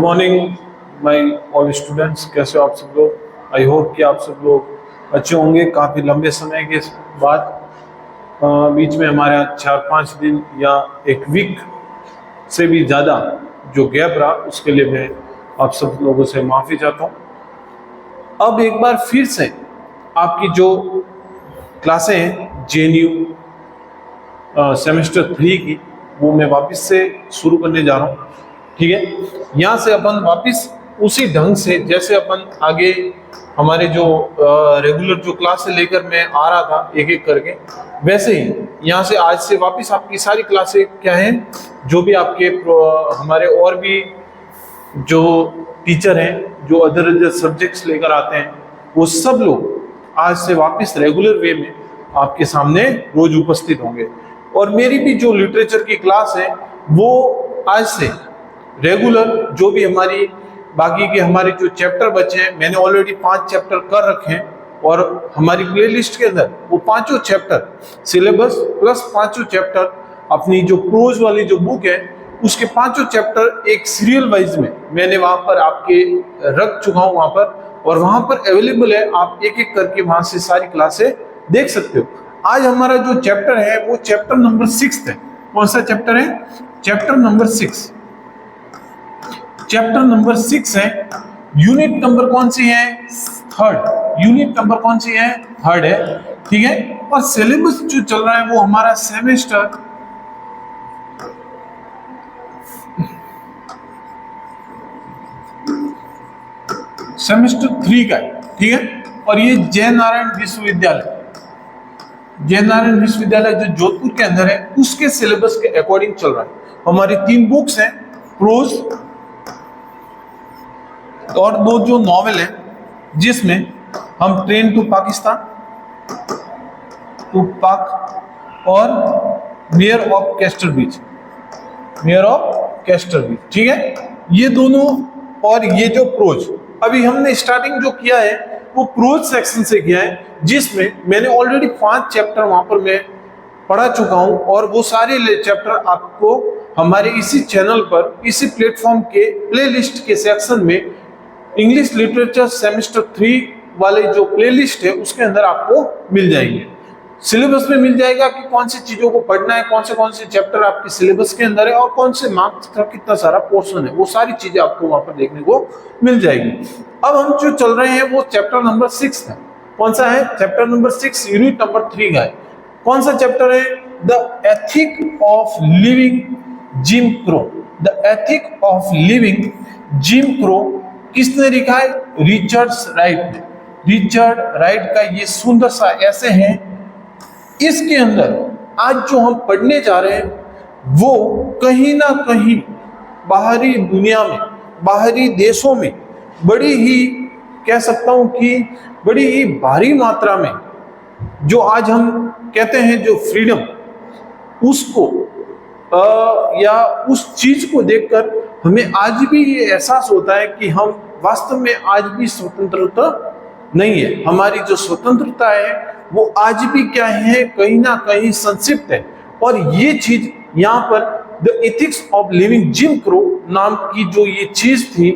Morning my all students, कैसे हो आप सब लोग। आई होप कि आप सब लोग अच्छे होंगे। काफ़ी लंबे समय के बाद बीच में हमारे 4-5 दिन या एक वीक से भी ज़्यादा जो गैप रहा, उसके लिए मैं आप सब लोगों से माफ़ी चाहता हूँ। अब एक बार फिर से आपकी जो क्लासें हैं JNU सेमेस्टर 3 की, वो मैं वापस से शुरू करने जा रहा हूँ। ठीक है, यहाँ से अपन वापस उसी ढंग से जैसे अपन आगे हमारे जो रेगुलर जो क्लास से लेकर मैं आ रहा था एक एक करके, वैसे ही यहाँ से आज से वापस आपकी सारी क्लासें क्या हैं, जो भी आपके हमारे और भी जो टीचर हैं जो अदर सब्जेक्ट्स लेकर आते हैं, वो सब लोग आज से वापस रेगुलर वे में आपके सामने रोज उपस्थित होंगे। और मेरी भी जो लिटरेचर की क्लास है वो आज से रेगुलर जो भी हमारी बाकी के हमारे जो चैप्टर बचे हैं, मैंने ऑलरेडी 5 चैप्टर कर रखे हैं और हमारी प्लेलिस्ट के अंदर वो पांचों चैप्टर सिलेबस प्लस पांचों चैप्टर अपनी जो प्रोज वाली जो बुक है उसके पांचों चैप्टर एक सीरियल वाइज में मैंने वहां पर आपके रख चुका हूं वहां पर, और वहां पर अवेलेबल है। आप एक एक करके वहां से सारी क्लासें देख सकते हो। आज हमारा जो चैप्टर है वो चैप्टर नंबर 6 है। कौन सा चैप्टर है? Chapter number 6। चैप्टर नंबर 6 है। यूनिट नंबर कौन सी है? 3rd। यूनिट नंबर कौन सी है? 3rd है। ठीक है, और सिलेबस जो चल रहा है वो हमारा सेमेस्टर सेमेस्टर 3 का है। ठीक है, और ये जय नारायण विश्वविद्यालय जो जोधपुर के अंदर है उसके सिलेबस के अकॉर्डिंग चल रहा है। हमारी 3 बुक्स हैं, प्रोज और 2 जो नॉवेल है, जिसमें हम ट्रेन टू पाकिस्तान टू पाक और मेयर ऑफ कैस्टर बीच, ठीक है, ये दोनों। और ये जो प्रोज अभी हमने स्टार्टिंग जो किया है वो प्रोज सेक्शन से किया है, जिसमें मैंने ऑलरेडी 5 चैप्टर वहां पर मैं पढ़ा चुका हूं, और वो सारे चैप्टर आपको हमारे इसी चैनल पर इसी प्लेटफॉर्म के प्लेलिस्ट के सेक्शन में इंग्लिश लिटरेचर सेमेस्टर 3 वाले जो प्लेलिस्ट है उसके अंदर आपको मिल जाएंगे। सिलेबस में मिल जाएगा कि कौन सी चीजों को पढ़ना है, कौन से चैप्टर आपके सिलेबस के अंदर है और कौन से मार्क्स का कितना सारा पोर्शन है, वो सारी चीजें आपको वहां पर देखने को मिल जाएगी। अब हम जो चल रहे हैं वो चैप्टर नंबर 6 है। कौन सा है? चैप्टर नंबर 6 यूनिट नंबर 3 का है। कौन सा चैप्टर है? The ethic of living Jim crow. The ethic of living Jim crow किसने लिखा है? रिचर्ड राइट ने। रिचर्ड राइट का ये सुंदर सा ऐसे है। इसके अंदर आज जो हम पढ़ने जा रहे हैं वो कहीं ना कहीं बाहरी दुनिया में, बाहरी देशों में बड़ी ही कह सकता हूं कि बड़ी ही भारी मात्रा में जो आज हम कहते हैं जो फ्रीडम, उसको या उस चीज को देखकर हमें आज भी ये एहसास होता है कि हम वास्तव में आज भी स्वतंत्रता नहीं है। हमारी जो स्वतंत्रता है वो आज भी क्या है, कहीं ना कहीं संक्षिप्त है। और ये चीज यहाँ पर the ethics of living Jim crow नाम की जो ये चीज थी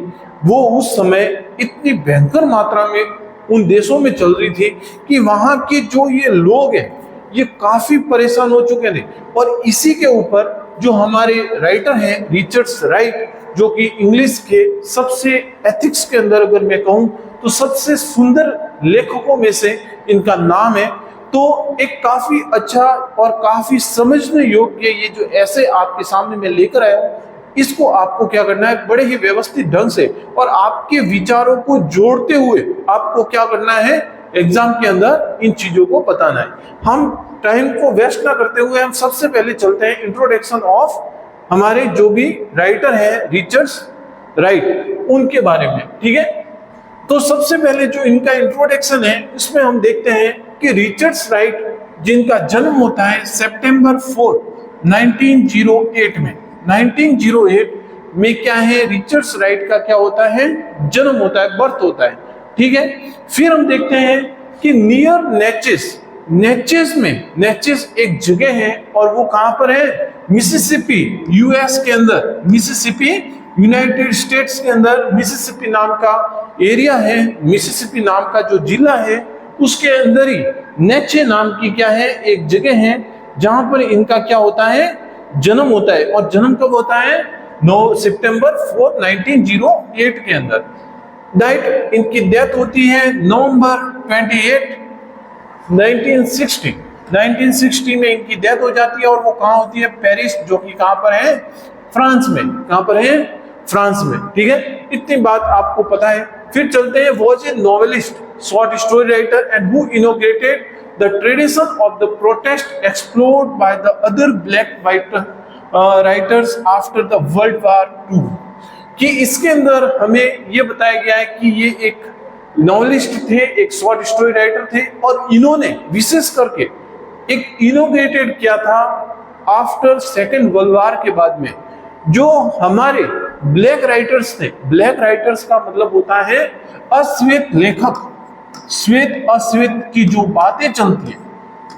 वो उस समय इतनी भयंकर मात्रा में उन देशों में चल रही थी कि वहां के जो ये लोग हैं ये काफी परेशान हो चुके थे। और इसी के ऊपर जो हमारे राइटर हैं रिचर्ड राइट, जो कि इंग्लिश के सबसे एथिक्स के अंदर अगर मैं कहूं तो सबसे सुंदर लेखकों में से इनका नाम है। तो एक काफी अच्छा और काफी समझने योग्य ये जो ऐसे आपके सामने मैं लेकर आया हूं, इसको आपको क्या करना है, बड़े ही व्यवस्थित ढंग से और आपके विचारों को जोड़ते हुए आपको क्या करना है, एग्जाम के अंदर इन चीजों को बताना है। हम टाइम को वेस्ट ना करते हुए हम सबसे पहले चलते हैं इंट्रोडक्शन ऑफ हमारे जो भी राइटर हैं रिचर्ड राइट, उनके बारे में। ठीक है, तो सबसे पहले जो इनका इंट्रोडक्शन है इसमें हम देखते हैं कि रिचर्ड राइट जिनका जन्म होता है सितंबर 4, 1908 में। 1908 में क्या है, रिचर्ड राइट का क्या होता है, जन्म होता है, बर्थ होता है। ठीक है, फिर हम देखते हैं कि नियर नेचेस एक जगह है और वो कहां पर है, मिसिसिपी, यूएस के अंदर, मिसिसिपी यूनाइटेड स्टेट्स के अंदर मिसिसिपी नाम का एरिया है, मिसिसिपी नाम का जो जिला है उसके अंदर ही नेचे नाम की क्या है एक जगह है जहां पर इनका क्या होता है जन्म होता है। और जन्म कब होता है 9 सितंबर 4 1908 के अंदर। राइट, इनकी डेथ होती है नवंबर 28 1960 में इनकी डेथ हो जाती है। और वो कहाँ होती है पेरिस, जो कि कहाँ पर है फ्रांस में। कहाँ पर है फ्रांस में। ठीक है, इतनी बात आपको पता है। फिर चलते हैं, was a novelist, short story writer and who inaugurated the tradition of the protest explored by the other black writers after the world war II। कि इसके अंदर हमें ये बताया गया है कि ये एक नॉवेलिस्ट थे, एक शॉर्ट स्टोरी राइटर थे और इन्होंने विशेष करके एक इनोग्रेटेड किया था आफ्टर सेकेंड वर्ल्ड वॉर के बाद में। जो हमारे ब्लैक राइटर्स थे, ब्लैक राइटर्स का मतलब होता है अश्वेत लेखक, श्वेत अश्वेत की जो बातें चलती है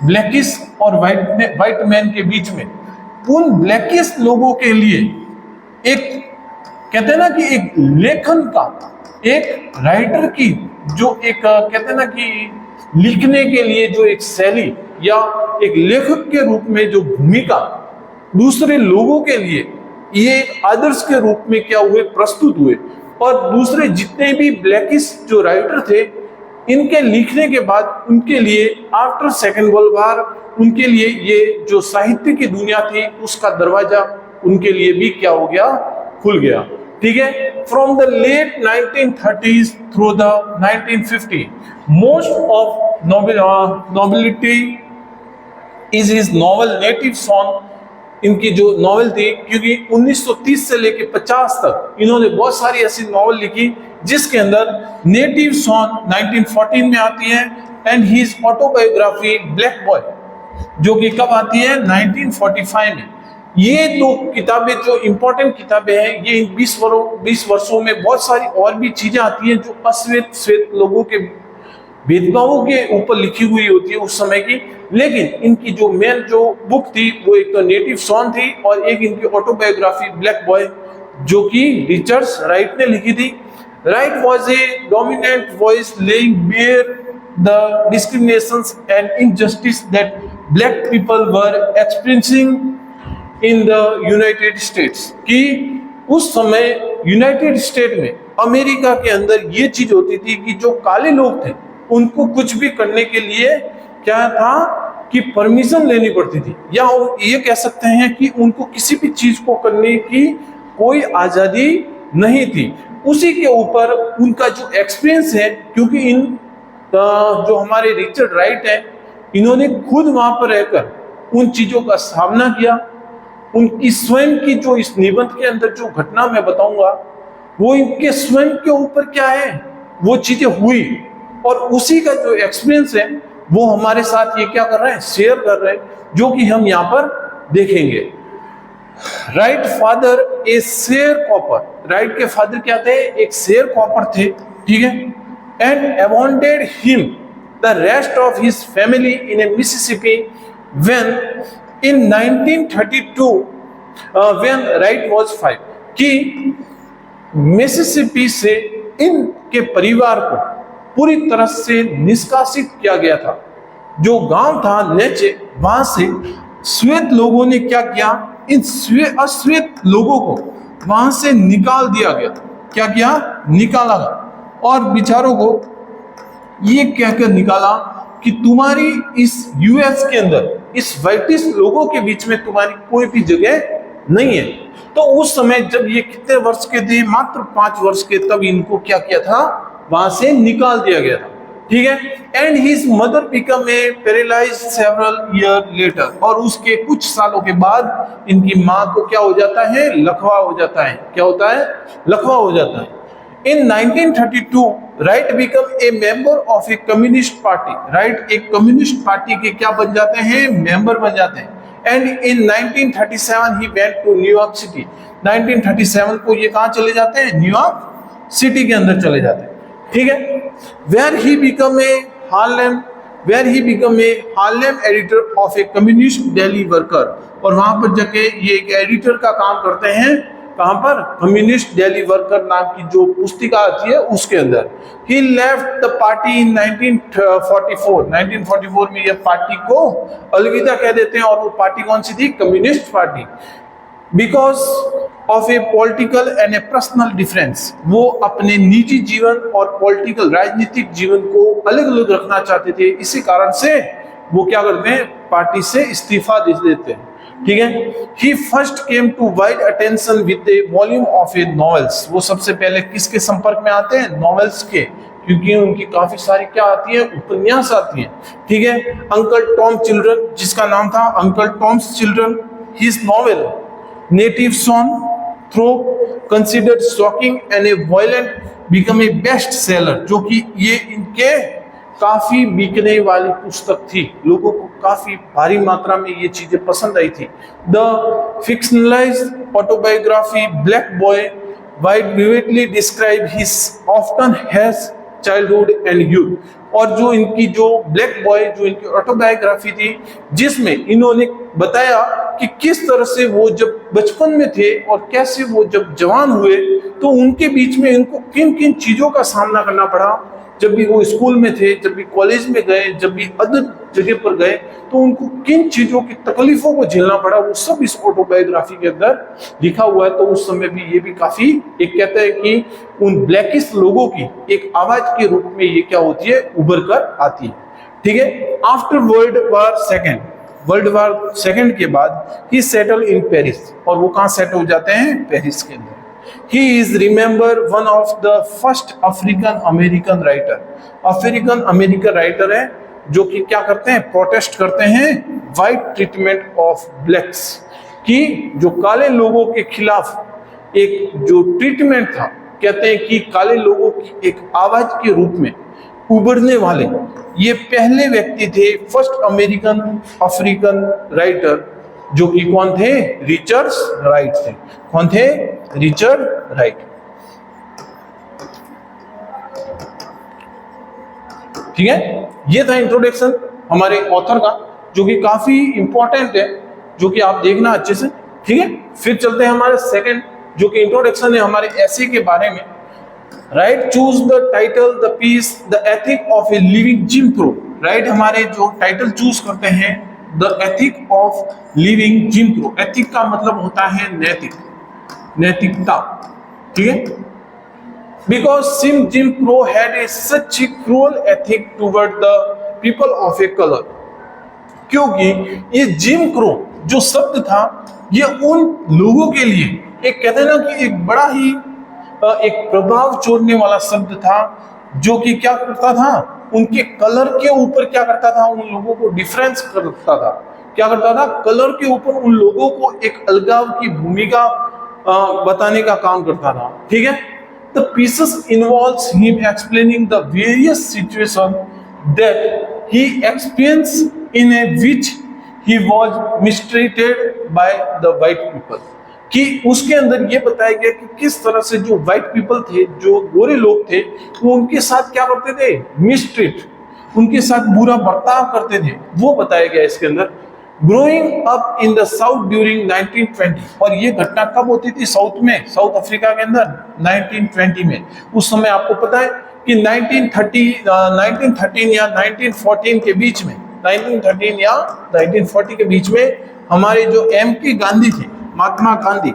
ब्लैकिश और व्हाइट मैन के बीच में, उन ब्लैकिश लोगों के लिए एक कहते हैं ना कि एक लेखन का, एक राइटर की जो एक कहते हैं ना कि लिखने के लिए जो एक शैली या एक लेखक के रूप में जो भूमिका दूसरे लोगों के लिए ये आदर्श के रूप में क्या हुए प्रस्तुत हुए। और दूसरे जितने भी ब्लैकिश जो राइटर थे इनके लिखने के बाद उनके लिए आफ्टर सेकेंड वर्ल्ड वॉर उनके लिए ये जो साहित्य की दुनिया थी उसका दरवाजा उनके लिए भी क्या हो गया खुल गया। ठीक है, from the late 1930s through the 1950 most of nobility is his novel native song. इनकी जो नॉवेल थी, क्योंकि 1930 से लेके 50 तक इन्होंने बहुत सारी ऐसी नॉवेल लिखी जिसके अंदर नेटिव सॉन्ग 1914 में आती है and his autobiography Black boy जो कि कब आती है 1945 में। ये दो किताबें जो इंपॉर्टेंट किताबें हैं, ये 20 वर्षों में बहुत सारी और भी चीजें आती हैं जो अश्वेत श्वेत लोगों के भेदभावों के ऊपर लिखी हुई होती है उस समय की। लेकिन इनकी जो मेन जो बुक थी वो एक तो नेटिव सॉन्ग थी और एक इनकी ऑटोबायोग्राफी ब्लैक बॉय जो कि रिचर्ड राइट ने लिखी थी। Wright was a dominant voice laying bare the discriminations and injustice that black people were experiencing in the United States. कि उस समय यूनाइटेड स्टेट में अमेरिका के अंदर ये चीज होती थी कि जो काले लोग थे उनको कुछ भी करने के लिए क्या था कि परमिशन लेनी पड़ती थी, या ये कह सकते हैं कि उनको किसी भी चीज को करने की कोई आजादी नहीं थी। उसी के ऊपर उनका जो एक्सपीरियंस है, क्योंकि इन जो हमारे रिचर्ड राइट है इन्होंने खुद वहां पर रहकर उन चीजों का सामना किया। उनकी स्वयं की जो इस निबंध के अंदर जो घटना मैं बताऊंगा वो इनके स्वयं के ऊपर क्या है वो चीजें हुई और उसी का जो एक्सपीरियंस है वो हमारे साथ ये क्या कर रहे हैं शेयर कर रहे हैं, जो कि हम यहाँ पर देखेंगे। Wright father a sharecropper. Wright के फादर क्या थे, एक शेयर कॉपर थे। ठीक है, and abandoned him the rest of his family in a Mississippi when in 1932 when Wright was 5। कि मिसिसिपी से इनके परिवार को पूरी तरह से निष्कासित किया गया था। जो गांव था नेचे, वहां से श्वेत लोगों ने क्या किया, इन अश्वेत लोगों को वहां से निकाल दिया गया। क्या किया, निकाला। और बेचारों को ये कहकर निकाला कि तुम्हारी इस यूएस के अंदर इस व्हाइटिश लोगों के बीच में तुम्हारी कोई भी जगह नहीं है। तो उस समय जब ये कितने वर्ष के थे, मात्र 5 वर्ष के, तब इनको क्या किया था, वहां से निकाल दिया गया था। ठीक है, and his mother become a paralysed several year later. और उसके कुछ सालों के बाद इनकी मां को क्या हो जाता है, लकवा हो जाता है। क्या होता है, लकवा हो जाता है। In 1932, Wright become a member of a communist party. Wright एक कम्युनिस्ट पार्टी के क्या बन जाते हैं, मेंबर बन जाते हैं। And in 1937 he went to New York city. 1937 को ये कहाँ चले जाते हैं, न्यूयॉर्क सिटी के अंदर चले जाते हैं। ठीक है, where he become a Harlem editor of a communist daily worker. और वहां पर जाके ये एक एडिटर का काम करते हैं कहां पर, कम्युनिस्ट डेली वर्कर नाम की जो पुस्तिका आती है उसके अंदर। ही लेफ्ट द पार्टी इन 1944 में यह पार्टी को अलविदा कह देते हैं, और वो पार्टी कौन सी थी, communist party. Because of A political and A personal difference, वो अपने निजी जीवन और पॉलिटिकल राजनीतिक जीवन को अलग अलग रखना चाहते थे, इसी कारण से वो क्या करते हैं, पार्टी से इस्तीफा दे देते हैं। ठीक है। He first came to wide attention with a volume of a novels, वो सबसे पहले किसके संपर्क में आते हैं, नॉवेल्स के, क्योंकि उनकी काफी सारी क्या आती है, उपन्यास आती हैं। ठीक है। अंकल टॉम चिल्ड्रन, जिसका नाम था Uncle Tom's children, his novel native son through considered shocking and a violent become a best seller, जो कि ये इनके काफी बिकने वाली पुस्तक थी, लोगों को काफी भारी मात्रा में ये चीजें पसंद आई थी। The fictionalised autobiography Black Boy wide vividly describe his often harsh childhood and youth, और जो इनकी जो ब्लैक बॉय जो इनकी ऑटोबायोग्राफी थी, जिसमें इन्होंने बताया कि किस तरह से वो जब बचपन में थे और कैसे वो जब जवान हुए तो उनके बीच में इनको किन किन चीजों का सामना करना पड़ा, जब भी वो स्कूल में थे, जब भी कॉलेज में गए, जब भी अदर जगह पर गए, तो उनको किन चीजों की तकलीफों को झेलना पड़ा, वो सब इस ऑटोबायोग्राफी के अंदर लिखा हुआ है। तो उस समय भी ये भी काफी, एक कहते हैं कि उन ब्लैकिस्ट लोगों की एक आवाज के रूप में ये क्या होती है, उभर कर आती है। ठीक है। आफ्टर वर्ल्ड वार सेकेंड के बाद ही सेटल इन पेरिस, और वो कहाँ सेटल हो जाते हैं, पेरिस के अंदर। He is remembered one of the first African American writer. African American writer है जो कि क्या करते हैं, प्रोटेस्ट करते हैं वाइट ट्रीटमेंट ऑफ ब्लैक्स, कि जो काले लोगों के खिलाफ एक जो ट्रीटमेंट था, कहते हैं कि काले लोगों की एक आवाज के रूप में उभरने वाले ये पहले व्यक्ति थे, फर्स्ट अमेरिकन अफ्रीकन राइटर, जो कि कौन थे, रिचर्ड राइट थे। कौन थे, रिचर्ड राइट। ठीक है। ये था इंट्रोडक्शन हमारे ऑथर का, जो कि काफी इंपॉर्टेंट है, जो कि आप देखना अच्छे से। ठीक है। फिर चलते हैं हमारे सेकंड, जो कि इंट्रोडक्शन है हमारे एसे के बारे में। Wright choose the title the piece the ethic of a living Jim Crow. Wright हमारे जो टाइटल चूज करते हैं, the ethic of living Jim Crow. Ethic का मतलब होता है नैतिक, नैतिकता। ठीक है। Because Jim Crow had a such a cruel ethic toward the people of a colour, क्योंकि ये जिम क्रो जो शब्द था, ये उन लोगों के लिए एक कहते हैं ना कि एक बड़ा ही एक प्रभाव छोड़ने वाला शब्द था, जो कि क्या करता था, उनके कलर के ऊपर क्या करता था, उन लोगों को डिफरेंस करता था। क्या करता था, कलर के ऊपर उन लोगों को एक अलगाव की भूमिका बताने का काम करता था। ठीक है। The pieces involves him explaining the various situations that he experienced in a which he was mistreated by the white people. कि उसके अंदर ये बताया गया कि किस तरह से जो व्हाइट पीपल थे, जो गोरे लोग थे, वो उनके साथ क्या करते थे, मिसट्रीट, उनके साथ बुरा बर्ताव करते थे, वो बताया गया इसके अंदर। Growing up in the south during 1920, और ये घटना कब होती थी, साउथ में, साउथ अफ्रीका के अंदर 1920 में। उस समय आपको पता है कि 1913 या 1914 के बीच में, 1913 या 1940 के बीच में हमारे जो एम.के. गांधी थे, महात्मा गांधी,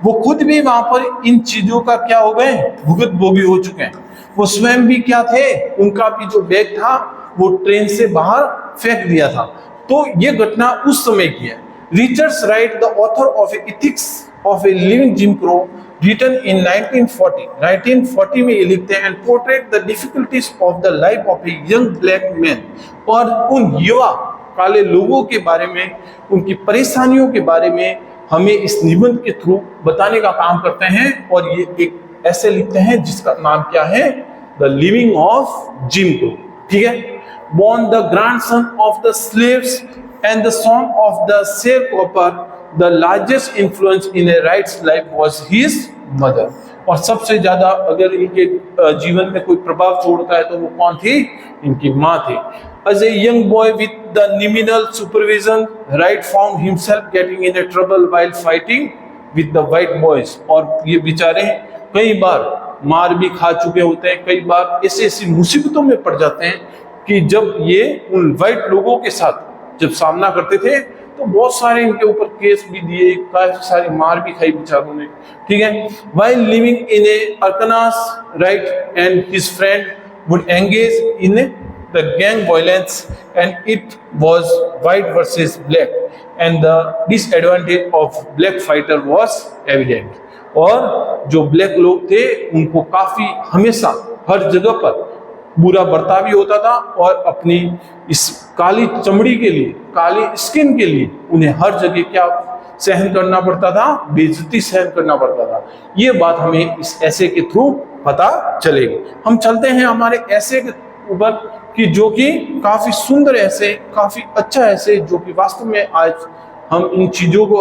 वो खुद भी वहां पर इन चीजों का क्या हो गए, भुगतभोगी हो चुके हैं। वो स्वयं भी क्या थे, उनका भी जो बैग था वो ट्रेन से बाहर फेंक दिया था। तो ये घटना उस समय की है। Richards Wright the author of ethics of a living Jim Crow written in 1940 में ये लिखते हैं, and portrait the difficulties of the life of a young black man, और उन युवा काले लोगों के बारे में, उनकी परेशानियों के बारे में हमें इस निबंध के थ्रू बताने का काम करते हैं। और ये एक ऐसे लिखते हैं जिसका नाम क्या है, the living of gym Crow. ठीक है। born the grandson of the slaves and the son of the sharecropper, the largest influence in a Wright's life was his mother. और सबसे ज्यादा अगर इनके जीवन में कोई प्रभाव छोड़ता है तो वो कौन थी, इनकी माँ थी। As a young boy with the nominal supervision, Wright found himself getting in a trouble while fighting with the white boys, और ये बेचारे कई बार मार भी खा चुके होते हैं, कई बार ऐसी ऐसी मुसीबतों में पड़ जाते हैं कि जब ये उन वाइट लोगों के साथ जब सामना करते थे तो बहुत सारे इनके ऊपर केस भी दिए, काफी सारी मार भी खाई बेचारों ने, ठीक है। While living in a Arkansas, right, and his friend would engage in the gang violence, and it was white versus black, and the disadvantage of black fighter was evident. और जो ब्लैक लोग थे उनको काफी हमेशा हर जगह पर बुरा बर्ताव भी होता था, और अपनी इस काली चमड़ी के लिए, काली स्किन के लिए उन्हें हर जगह क्या सहन करना पड़ता था, बेइज्जती सहन करना पड़ता था। ये बात हमें इस ऐसे के थ्रू पता चलेगी। हम चलते हैं हमारे ऐसे के ऊपर कि जो कि काफी सुंदर ऐसे, काफी अच्छा ऐसे, जो कि वास्तव में आज हम इन चीजों को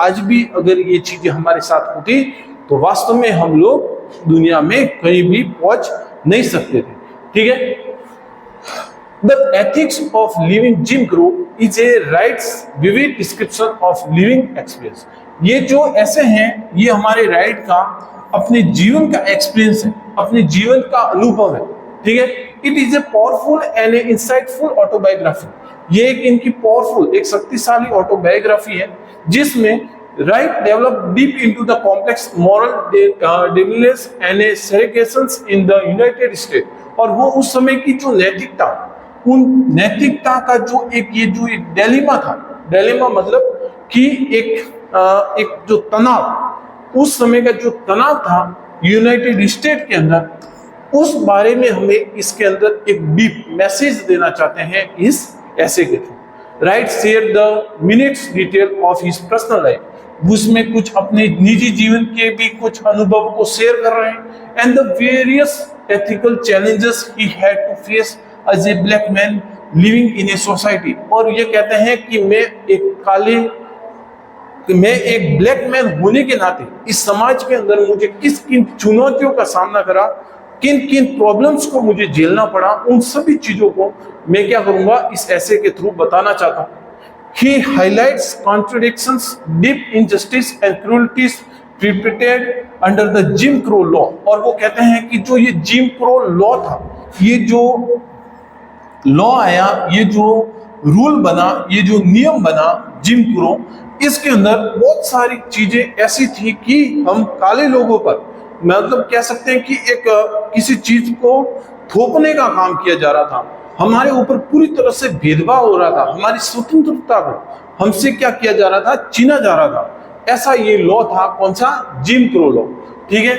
आज भी अगर ये चीजें हमारे साथ होती तो वास्तव में हम लोग दुनिया में कहीं भी पहुंच नहीं सकते थे, ठीक है। The ethics of living Jim Crow is a Wright's vivid description of living experience. ये जो ऐसे हैं ये हमारे राइट का अपने जीवन का एक्सपीरियंस है, अपने जीवन का अनुभव है, ठीक है। It is a powerful and insightful autobiography. ये एक इनकी पावरफुल, एक शक्तिशाली ऑटोबायोग्राफी है जिसमें Wright develop deep into the complex moral deviance and segregations in the United State. और वो उस समय की जो नैतिकता, उन नैतिकता का जो एक एक डिलेमा था, डिलेमा मतलब कि एक जो तनाव, उस समय का जो तनाव था यूनाइटेड स्टेट के अंदर, उस बारे में हमें इसके अंदर एक डीप मैसेज देना चाहते हैं इस ऐसे के through. Right share the minutes detail of his personal life, उसमें कुछ अपने निजी जीवन के भी कुछ अनुभव को शेयर कर रहे हैं, and the various ethical challenges he had to face as a black man living in a society. और ये कहते हैं कि मैं एक ब्लैक मैन होने के नाते इस समाज के अंदर मुझे किस किन चुनौतियों का सामना करा, किन किन प्रॉब्लम्स को मुझे झेलना पड़ा, उन सभी चीजों को मैं क्या करूंगा इस ऐसे के थ्रू बताना चाहता हूं। He highlights contradictions, deep injustice and cruelties perpetrated under the Jim Crow law। और वो कहते हैं कि जो ये जिम क्रो लॉ था, ये जो लॉ आया, ये जो रूल बना, ये जो नियम बना जिम क्रो, इसके अंदर बहुत सारी चीजें ऐसी थी कि हम काले लोगों पर, मतलब कह सकते हैं कि एक किसी चीज को थोपने का काम किया जा रहा था, हमारे ऊपर पूरी तरह से भेदभाव हो रहा था, हमारी स्वतंत्रता को हमसे क्या किया जा रहा था, छीना जा रहा था। ऐसा ये लॉ था, कौन सा, जिम क्रो लॉ, ठीक है।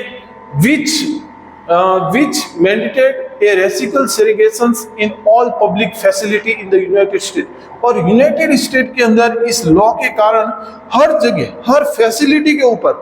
which mandated a racial segregations in all public facility in the United States। और यूनाइटेड स्टेट के अंदर इस लॉ के कारण हर जगह, हर फैसिलिटी के ऊपर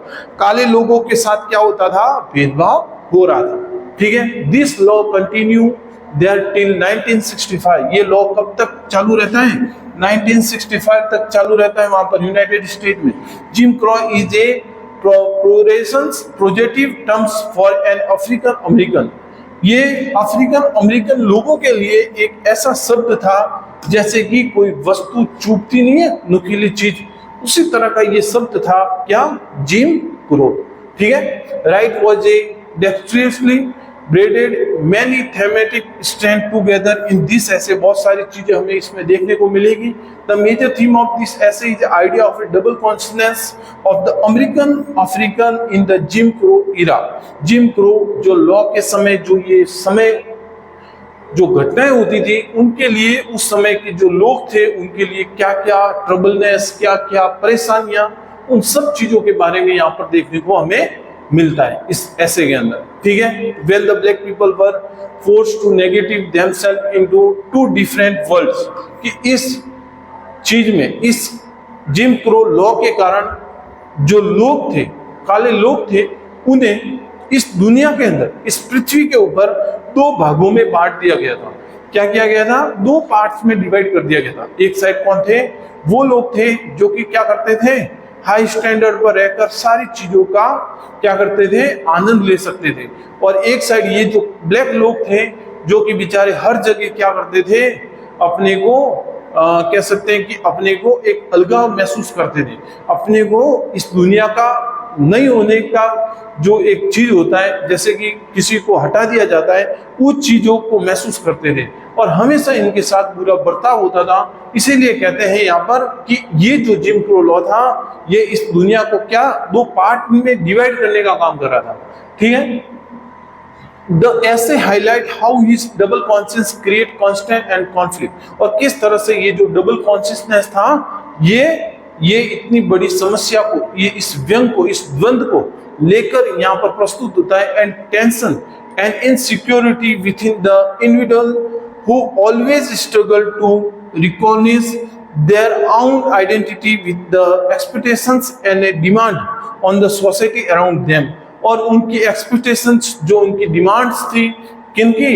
काले लोगों के साथ क्या होता था, भेदभाव हो रहा था, ठीक है। This law continue there till 1965। ये लॉ कब तक चालू रहता है, 1965 तक चालू रहता है वहां पर यूनाइटेड स्टेट में। Gym crow is a projective terms for an African American. ये अफ्रीकन अमेरिकन लोगों के लिए एक ऐसा शब्द था जैसे कि कोई वस्तु चूकती नहीं है, नुकीली चीज, उसी तरह का ये शब्द था, क्या, जिम क्रो, ठीक है। Wright was a dexterously braided many thematic strand together in this essay। बहुत सारी चीजें हमें इसमें देखने को मिलेगी। The major theme of this essay is the idea of a double consciousness of the American African in the Jim Crow era। Jim Crow जो law के समय, जो ये समय जो घटनाएं होती थी, उनके लिए उस समय के जो लोग थे उनके लिए क्या क्या ट्रबलनेस, क्या क्या परेशानियां, उन सब चीजों के बारे में यहाँ पर देखने को हमें मिलता है इस ऐसे के अंदर, ठीक है। When the black people were forced to negative themselves into two different worlds, कि इस चीज में, इस जिम क्रो लॉ के कारण जो लोग थे, काले लोग थे, उन्हें इस दुनिया के अंदर, इस पृथ्वी के ऊपर दो भागों में बांट दिया गया था। क्या किया गया था, दो पार्ट्स में डिवाइड कर दिया गया था। एक साइड कौन थे, वो लोग थे जो कि क्या करते थे, हाई स्टैंडर्ड पर रहकर सारी चीजों का क्या करते थे, आनंद ले सकते थे। और एक साइड ये जो ब्लैक लोग थे जो कि बेचारे हर जगह क्या करते थे, अपने को कह सकते हैं कि अपने को एक अलगाव महसूस करते थे, अपने को इस दुनिया का नहीं होने का जो एक चीज होता है, जैसे कि किसी को हटा दिया जाता है, उस चीजों को महसूस करते थे और हमेशा इनके साथ बुरा बर्ताव होता था। इसीलिए कहते हैं यहाँ पर कि ये जो जिम क्रो लॉ था, ये इस दुनिया को क्या दो पार्ट में डिवाइड करने का काम कर रहा था। ठीक है, The essay highlight how his double conscience create constant and conflict, और किस तरह से ये जो डबल कॉन्शियसनेस था, ये इतनी बड़ी समस्या को, ये इस व्यंग को, इस द्वंद को लेकर यहाँ पर प्रस्तुत होता है। And tension and insecurity with in the individual who always struggle to recognize their own identity with the expectations and a demand on the society around them, और उनकी एक्सपेक्टेशंस, जो उनकी डिमांड्स थी, किनकी,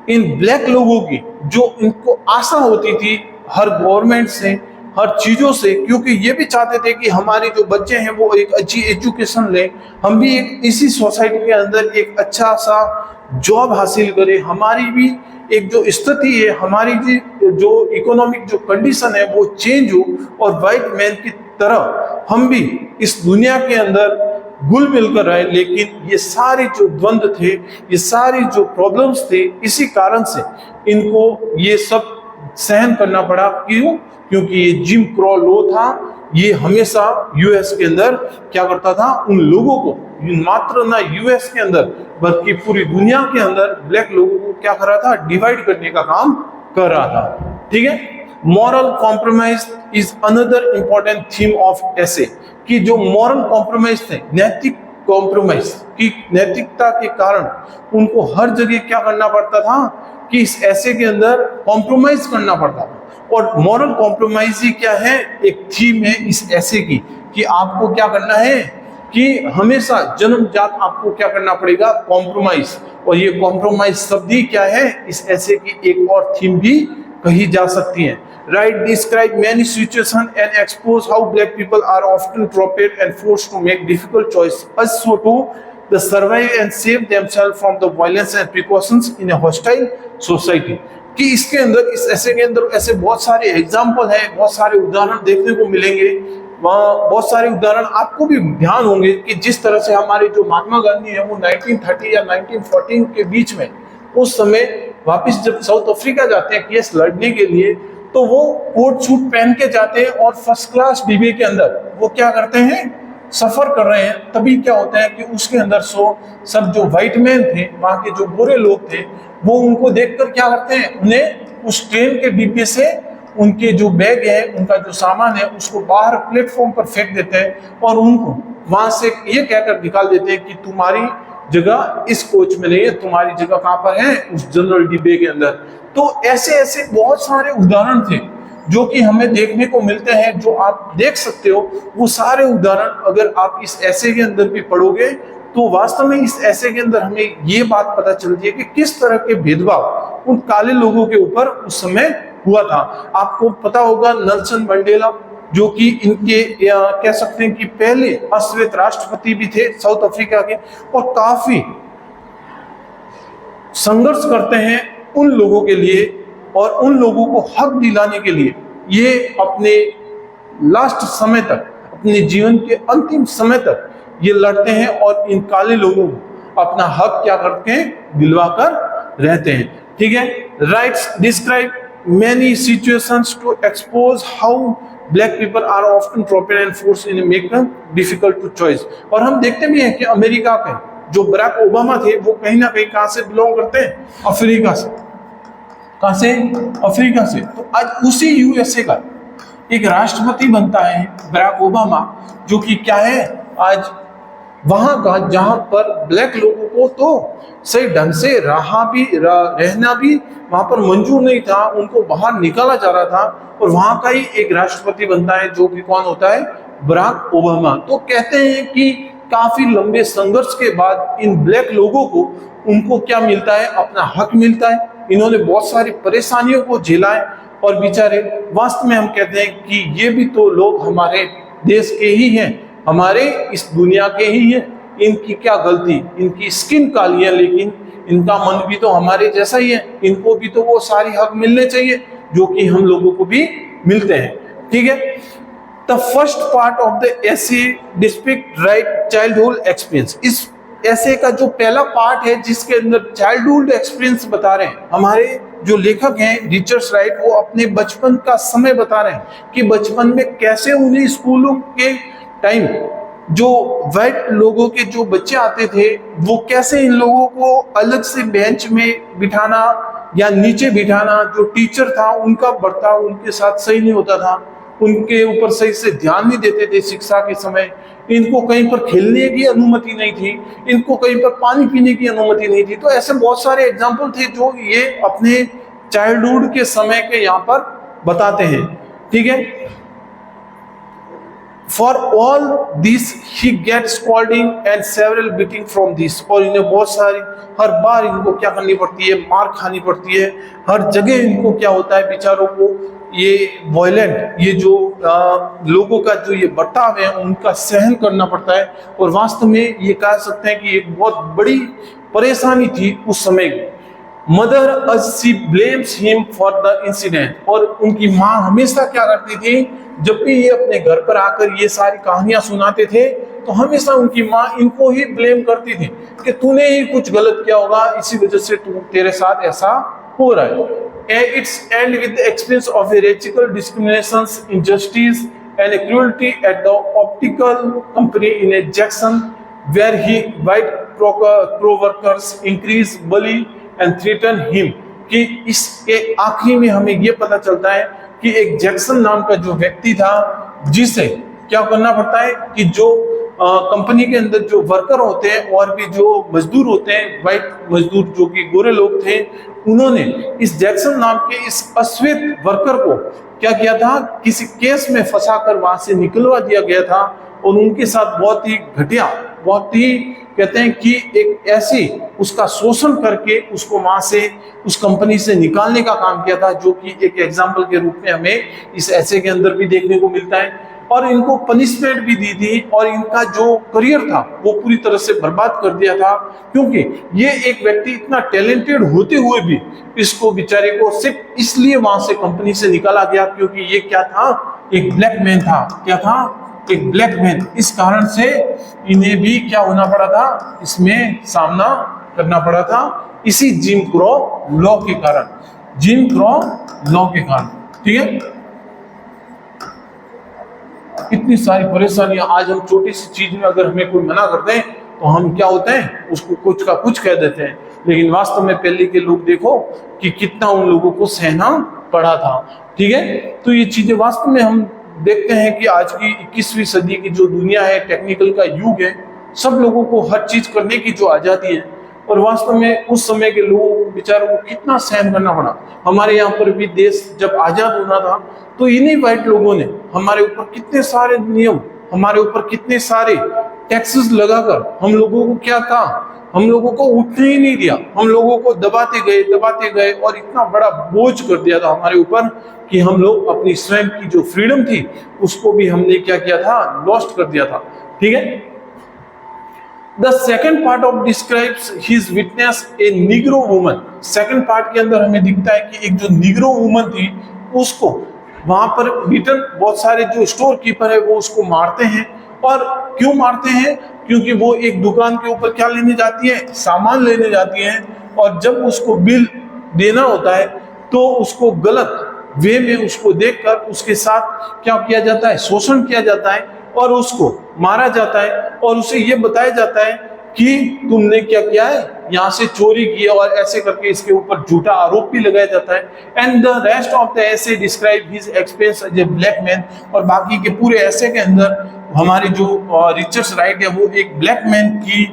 इन ब्लैक लोगों की, जो इनको आशा होती थी हर गवर्नमेंट से, हर चीज़ों से, क्योंकि ये भी चाहते थे कि हमारे जो बच्चे हैं वो एक अच्छी एजुकेशन लें, हम भी एक इसी सोसाइटी के अंदर एक अच्छा सा जॉब हासिल करें, हमारी भी एक जो स्थिति है, हमारी जो इकोनॉमिक जो कंडीशन है वो चेंज हो, और वाइट मैन की तरह हम भी इस दुनिया के अंदर घुल मिलकर रहे। लेकिन ये सारे जो द्वंद थे, ये सारी जो प्रॉब्लम्स थे, इसी कारण से इनको ये सब सहन करना पड़ा। क्यों? क्योंकि ये जिम क्रो लॉ था, ये हमेशा यूएस के अंदर क्या करता था, उन लोगों को, मात्र ना यूएस के अंदर बल्कि पूरी दुनिया के अंदर ब्लैक लोगों को क्या कर रहा था, डिवाइड करने का काम कर रहा था। ठीक है, moral compromise is another important theme of essay, कि जो मॉरल कॉम्प्रोमाइज थे, नैतिक कॉम्प्रोमाइज की, नैतिकता के कारण उनको हर जगह क्या करना पड़ता था कि इस ऐसे के अंदर कॉम्प्रोमाइज करना पड़ता था। और मॉरल कॉम्प्रोमाइज ही क्या है, एक थीम है इस ऐसे की, कि आपको क्या करना है कि हमेशा जन्मजात आपको क्या करना पड़ेगा, कॉम्प्रोमाइज। और ये कॉम्प्रोमाइज शब्द ही क्या है, इस ऐसे की एक और थीम भी कही जा सकती है। Wright describe many situations and expose how black people are often trapped and forced to make difficult choices, as so to the survive and save themselves from the violence and precautions in a hostile society। कि इसके अंदर, इस ऐसे के अंदर ऐसे बहुत सारे एग्जाम्पल है, बहुत सारे उदाहरण देखने को मिलेंगे। वहाँ बहुत सारे उदाहरण आपको भी ध्यान होंगे कि जिस तरह से हमारे जो महात्मा गांधी है वो 1930 या 1914 के बीच में, उस समय वापस जब साउथ अफ्रीका जाते हैं केस लड़ने के लिए, तो वो कोट सूट पहन के जाते हैं और फर्स्ट क्लास डिब्बे के अंदर वो क्या करते हैं, सफर कर रहे हैं। तभी क्या होता है कि उसके अंदर सब जो व्हाइट मैन थे, वहाँ के जो गोरे लोग थे, वो उनको देखकर क्या करते हैं, उन्हें उस ट्रेन के डिब्बे से उनके जो बैग है, उनका जो सामान है, उसको बाहर प्लेटफॉर्म पर फेंक देते हैं और उनको वहां से ये कहकर निकाल देते हैं कि तुम्हारी जगह इस कोच में नहीं है, तुम्हारी जगह कहाँ पर है, उस जनरल डिब्बे के अंदर। तो ऐसे ऐसे बहुत सारे उदाहरण थे जो कि हमें देखने को मिलते हैं, जो आप देख सकते हो। वो सारे उदाहरण अगर आप इस ऐसे के अंदर भी पढ़ोगे तो वास्तव में इस ऐसे के अंदर हमें ये बात पता चलती है कि किस तरह के भेदभाव उन काले लोगों के ऊपर उस समय हुआ था। आपको पता होगा नेल्सन मंडेला, जो कि इनके कह सकते हैं कि पहले अश्वेत राष्ट्रपति भी थे साउथ अफ्रीका के, और काफी संघर्ष करते हैं उन लोगों के लिए और उन लोगों को हक दिलाने के लिए। ये अपने लास्ट समय तक, अपने जीवन के अंतिम समय तक ये लड़ते हैं और इन काले लोगों को अपना हक क्या करते हैं, दिलवा कर रहते हैं। ठीक है, rights describe many situations to expose how black people are often trapped and forced in make them difficult to choice। और हम देखते भी हैं कि अमेरिका के जो बराक ओबामा थे वो कहीं ना कहीं कहाँ से बिलोंग करते हैं, अफ्रीका से। कहाँ से? अफ्रीका से। तो आज उसी यूएसए का एक राष्ट्रपति बनता है बराक ओबामा, जो कि क्या है, आज वहां का जहां पर ब्लैक लोगों को तो सही ढंग से रहना भी वहां पर मंजूर नहीं था, उनको बाहर निकाला जा रहा था, और वहां का ही एक राष्ट्रपति बनता है जो कि कौन होता है, बराक ओबामा। तो कहते हैं कि काफी लंबे संघर्ष के बाद इन ब्लैक लोगों को उनको क्या मिलता है, अपना हक मिलता है। इन्होंने बहुत सारी परेशानियों को झेला है और बेचारे वास्तव में हम कहते हैं कि ये भी तो लोग हमारे देश के ही हैं, हमारे इस दुनिया के ही हैं। इनकी क्या गलती, इनकी स्किन काली है लेकिन इनका मन भी तो हमारे जैसा ही है, इनको भी तो वो सारी हक मिलने चाहिए जो कि हम लोगों को भी मिलते हैं। ठीक है, the first part of the essay depict Wright childhood experience. इस ऐसे का जो पहला पार्ट है जिसके अंदर चाइल्डहुड एक्सपीरियंस बता रहे हैं, हमारे जो लेखक हैं रिचर्ड राइट, वो अपने बचपन का समय बता रहे हैं कि बचपन में कैसे उन्हें स्कूलों के टाइम जो वाइट लोगों के जो बच्चे आते थे वो कैसे इन लोगों को अलग से बेंच में बिठाना या नीचे बिठाना, जो टीचर था उनका बर्ताव उनके साथ सही नहीं होता था, उनके ऊपर सही से ध्यान नहीं देते थे शिक्षा के समय, इनको कहीं पर खेलने की अनुमति नहीं थी, इनको कहीं पर पानी पीने की अनुमति नहीं थी। तो ऐसे बहुत सारे एग्जाम्पल थे जो ये अपने चाइल्डहुड के समय के यहाँ पर बताते हैं। ठीक है, For all this he gets scolding and several beating from this, और इन्हें बहुत सारी हर बार इनको क्या करनी पड़ती है, मार खानी पड़ती है, हर जगह इनको क्या होता है बेचारों को ये वायलेंट, ये जो लोगों का जो ये बर्ताव है उनका सहन करना पड़ता है। और वास्तव में ये कह सकते हैं कि एक बहुत बड़ी परेशानी थी उस समय की। Mother as she blames him for the incident, और उनकी माँ हमेशा क्या करती थी, जब भी ये अपने घर पर आकर ये सारी कहानियां सुनाते थे तो हमेशा उनकी माँ इनको ही ब्लेम करती थी कि तूने ही कुछ गलत किया होगा, इसी वजह से तेरे साथ ऐसा हो रहा है। It's end with the experience of a racial discriminations, injustice and cruelty at the optical company in a Jackson, where he white co-workers increase bully and threaten him। कि इसके आखिरी में हमें यह पता चलता है कि एक जैक्सन नाम का जो व्यक्ति था जिसे क्या करना पड़ता है कि जो कंपनी के अंदर जो वर्कर होते हैं और भी जो मजदूर होते हैं, वाइट मजदूर जो कि गोरे लोग थे, उन्होंने इस जैक्सन नाम के इस अश्वेत वर्कर को क्या किया था, किसी केस में फंसाकर वहां से निकलवा दिया गया था और उनके साथ बहुत ही घटिया, बहुत ही कहते हैं कि एक ऐसी उसका शोषण करके उसको वहां से उस कंपनी से निकालने का काम किया था, जो कि एक एग्जाम्पल के रूप में हमें इस ऐसे के अंदर भी देखने को मिलता है। और इनको पनिशमेंट भी दी थी और इनका जो करियर था वो पूरी तरह से बर्बाद कर दिया था, क्योंकि ये एक व्यक्ति इतना टैलेंटेड होते हुए भी इसको बेचारे को सिर्फ इसलिए वहां से कंपनी से निकाला गया क्योंकि ये क्या था, एक ब्लैक मैन था। क्या था, एक ब्लैक मैन। इस कारण से इन्हें भी क्या होना पड़ा था, इसमें सामना करना पड़ा था, इसी जिम क्रो लॉ के कारण, जिम क्रो लॉ के कारण। ठीक है, इतनी सारी परेशानियां। आज हम छोटी सी चीज में अगर हमें कोई मना करते हैं तो हम क्या होते हैं, उसको कुछ का कुछ कह देते हैं, लेकिन वास्तव में पहले के लोग देखो कि कितना उन लोगों को सहना पड़ा था। ठीक है, तो ये चीजें वास्तव में हम देखते हैं कि आज की 21वीं सदी की जो दुनिया है, टेक्निकल का युग है, सब लोगों को हर चीज करने की जो आजादी है, और वास्तव में उस समय के लोगों बेचारों को कितना सहन करना पड़ा। हमारे यहाँ पर भी देश जब आजाद होना था तो इन्हीं वाइट लोगों ने हमारे ऊपर कितने सारे नियम, हमारे ऊपर कितने सारे टैक्सेस लगाकर हम लोगों को क्या था, हम लोगों को उठने ही नहीं दिया, हम लोगों को दबाते गए और इतना बड़ा बोझ कर दिया था हमारे ऊपर कि हम लोग अपनी स्वयं की जो फ्रीडम थी उसको भी हमने क्या किया था, लॉस्ट कर दिया था। ठीक है, the second part of describes his witness A Negro woman. Second part के अंदर हमें दिखता है कि एक जो निग्रो वुमन थी उसको वहां पर बीटन, बहुत सारे जो स्टोर कीपर है वो उसको मारते हैं। और क्यों मारते हैं, क्योंकि वो एक दुकान के ऊपर क्या लेने जाती है, सामान लेने जाती है, और जब उसको बिल देना होता है तो उसको गलत वे में उसको देखकर उसके साथ क्या किया जाता है, शोषण किया जाता है और उसको मारा जाता है, और उसे ये बताया जाता है कि तुमने क्या किया है, यहाँ से चोरी की, और ऐसे करके इसके ऊपर झूठा आरोप भी लगाया जाता है। And the rest of the essay describe his experience as a black man. और बाकी के पूरे ऐसे के अंदर हमारे जो रिचर्ड राइट है वो एक ब्लैक मैन की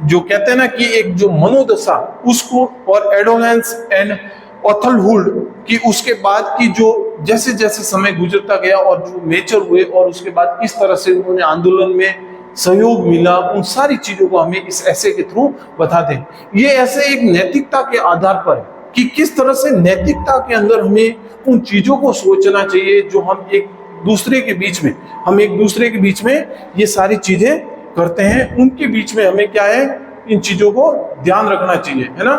जो कहते हैं ना कि एक जो मनोदशा उसको, और एडोलेंस एंड ऑथलहुड की उसके बाद की जो जैसे जैसे समय गुजरता गया और जो नेचर हुए और उसके बाद किस तरह से उन्होंने आंदोलन में सहयोग मिला, उन सारी चीजों को हमें इस ऐसे के थ्रू बताते हैं। ये ऐसे एक नैतिकता के आधार पर है कि किस तरह से नैतिकता के अंदर हमें उन चीजों को सोचना चाहिए जो हम एक दूसरे के बीच में ये सारी चीजें करते हैं, उनके बीच में हमें क्या है, इन चीजों को ध्यान रखना चाहिए, है ना।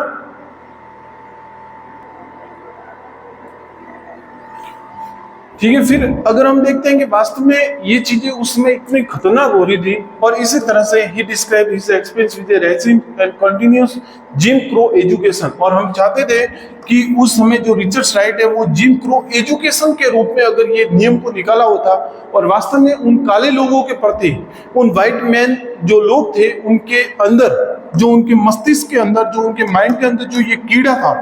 ठीक है। फिर अगर हम देखते हैं कि वास्तव में ये चीजें उसमें इतनी खतरनाक हो रही थी, और इसी तरह से he describe his experience with the regime and continuous Jim Crow education, और हम चाहते थे कि उस समय जो रिचर्ड राइट है वो जिम क्रो एजुकेशन के रूप में अगर ये नियम को निकाला होता, और वास्तव में उन काले लोगों के प्रति, उन व्हाइट मैन जो लोग थे उनके अंदर, जो उनके मस्तिष्क के अंदर, जो उनके माइंड के अंदर जो ये कीड़ा था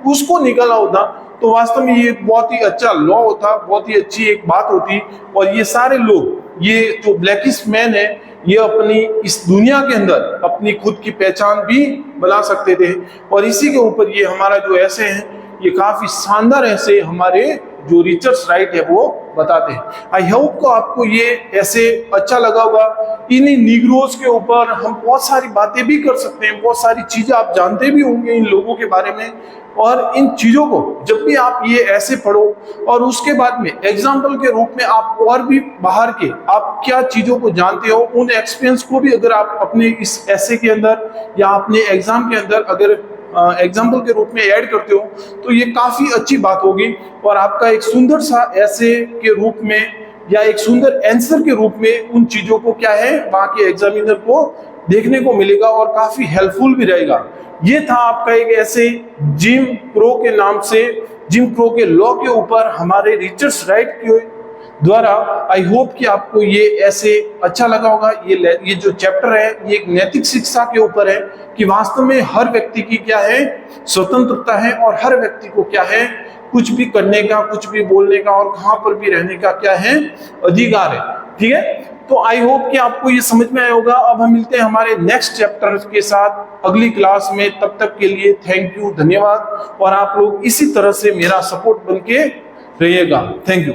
उसको निकाला होता, तो वास्तव में ये बहुत ही अच्छा लॉ होता, बहुत ही अच्छी एक बात होती, और ये सारे लोग, ये जो ब्लैकिश मैन है, ये अपनी इस दुनिया के अंदर अपनी खुद की पहचान भी बना सकते थे। और इसी के ऊपर ये हमारा जो ऐसे है, ये काफी शानदार ऐसे हमारे जो रिचर्ड राइट है वो बताते हैं। आई होप को आपको ये ऐसे अच्छा लगा होगा। इन्हीं निग्रोज के ऊपर हम बहुत सारी बातें भी कर सकते हैं, बहुत सारी चीजें आप जानते भी होंगे इन लोगों के बारे में, और इन चीजों को जब भी आप ये ऐसे पढ़ो और उसके बाद में एग्जाम्पल के रूप में आप और भी बाहर के आप क्या चीजों को जानते हो, उन एक्सपीरियंस को भी अगर आप अपने इस ऐसे के अंदर या अपने एग्जाम के अंदर अगर एग्जाम्पल के रूप में ऐड करते हो, तो ये काफी अच्छी बात होगी, और आपका एक सुंदर सा ऐसे के रूप में या एक सुंदर आंसर के रूप में उन चीजों को क्या है वहां के एग्जामिनर को देखने को मिलेगा, और काफी हेल्पफुल भी रहेगा। ये था आपका एक ऐसे जिम क्रो के नाम से, जिम क्रो के लॉ के ऊपर हमारे रिचर्ड राइट के द्वारा। आई होप कि आपको ये ऐसे अच्छा लगा होगा। ये जो चैप्टर है ये एक नैतिक शिक्षा के ऊपर है कि वास्तव में हर व्यक्ति की क्या है स्वतंत्रता है, और हर व्यक्ति को क्या है कुछ भी करने का, कुछ भी बोलने का, और कहां पर भी रहने का क्या है अधिकार है। ठीक है, तो आई होप कि आपको ये समझ में आया होगा। अब हम मिलते हैं हमारे नेक्स्ट चैप्टर के साथ अगली क्लास में। तब तक के लिए थैंक यू, धन्यवाद, और आप लोग इसी तरह से मेरा सपोर्ट बनके रहिएगा। Thank you.